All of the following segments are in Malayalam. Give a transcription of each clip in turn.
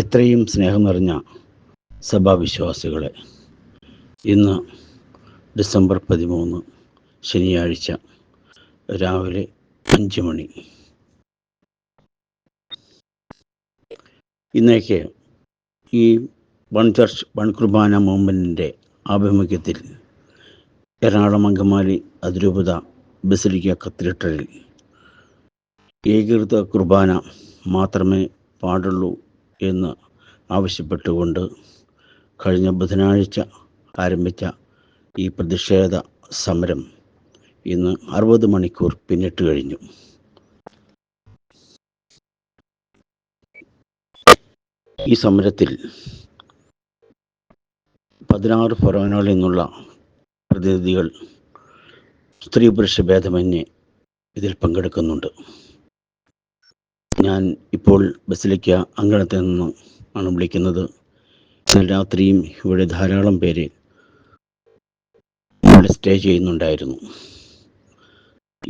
ഇത്രയും സ്നേഹം നിറഞ്ഞ സഭാവിശ്വാസികളെ, ഇന്ന് ഡിസംബർ 13 ശനിയാഴ്ച രാവിലെ 5 മണി. ഇന്നേക്ക് ഈ വൺ ചർച്ച് വൺ കുർബാന മൂവ്മെൻറ്റിൻ്റെ ആഭിമുഖ്യത്തിൽ എറണാകുളം അങ്കമാലി അതിരൂപത ബസിലിക്ക കത്തീഡ്രലിൽ ഏകീകൃത കുർബാന മാത്രമേ പാടുള്ളൂ എന്ന് ആവശ്യപ്പെട്ടുകൊണ്ട് കഴിഞ്ഞ ബുധനാഴ്ച ആരംഭിച്ച ഈ പ്രതിഷേധ സമരം ഇന്ന് 60 മണിക്കൂർ പിന്നിട്ട് കഴിഞ്ഞു. ഈ സമരത്തിൽ 16 ഫൊറോനകളിൽ നിന്നുള്ള പ്രതിനിധികൾ സ്ത്രീ പുരുഷ ഭേദമന്യേ ഇതിൽ പങ്കെടുക്കുന്നുണ്ട്. ഞാൻ ഇപ്പോൾ ബസിലിക്ക അങ്കണത്തിൽ നിന്ന് ആണ് വിളിക്കുന്നത്. ഇന്നലെ രാത്രിയും ഇവിടെ ധാരാളം പേര് ഇവിടെ സ്റ്റേ ചെയ്യുന്നുണ്ടായിരുന്നു.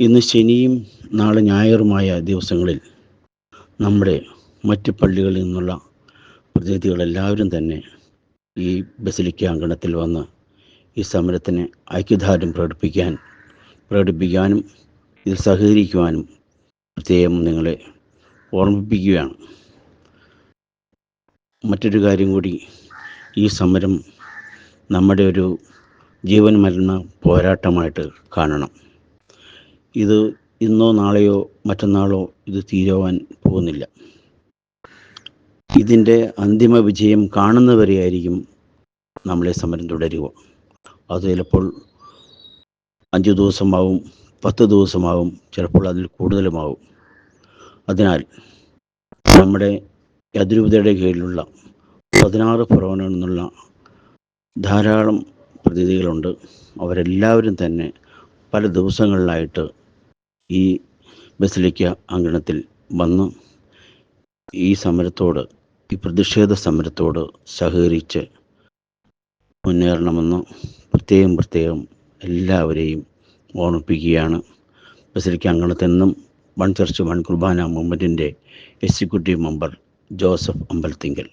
ഇന്ന് ശനിയും നാളെ ഞായറുമായ ദിവസങ്ങളിൽ നമ്മുടെ മറ്റ് പള്ളികളിൽ നിന്നുള്ള പ്രതിനിധികളെല്ലാവരും തന്നെ ഈ ബസിലിക്ക അങ്കണത്തിൽ വന്ന് ഈ സമരത്തിന് ഐക്യദാർഢ്യം പ്രകടിപ്പിക്കാനും ഇതിൽ സഹകരിക്കുവാനും പ്രത്യേകം നിങ്ങളെ ഓർമ്മിപ്പിക്കുകയാണ്. മറ്റൊരു കാര്യം കൂടി, ഈ സമരം നമ്മുടെ ഒരു ജീവൻ മരണ പോരാട്ടമായിട്ട് കാണണം. ഇത് ഇന്നോ നാളെയോ മറ്റന്നാളോ ഇത് തീരുവാൻ പോകുന്നില്ല. ഇതിൻ്റെ അന്തിമ വിജയം കാണുന്നവരെയായിരിക്കും നമ്മളെ സമരം തുടരുക. അത് ചിലപ്പോൾ 5 ദിവസമാവും, 10 ദിവസമാവും, ചിലപ്പോൾ അതിൽ കൂടുതലുമാവും. അതിനാൽ നമ്മുടെ അതിരൂപതയുടെ കീഴിലുള്ള 16 ഫൊറോനയിൽ നിന്നുള്ള ധാരാളം പ്രതിനിധികളുണ്ട്. അവരെല്ലാവരും തന്നെ പല ദിവസങ്ങളിലായിട്ട് ഈ ബസിലിക്ക അങ്കണത്തിൽ വന്ന് ഈ സമരത്തോട്, ഈ പ്രതിഷേധ സമരത്തോട് സഹകരിച്ച് മുന്നേറണമെന്ന് പ്രത്യേകം എല്ലാവരെയും ഓർമ്മിപ്പിക്കുകയാണ്. ബസിലിക്ക അങ്കണത്തിൽ നിന്നും വൺ ചർച്ച് വൺ കുർബാന മൂവ്മെൻറ്റിൻ്റെ എക്സിക്യൂട്ടീവ് മെമ്പർ ജോസഫ് അമ്പലത്തിങ്കൽ.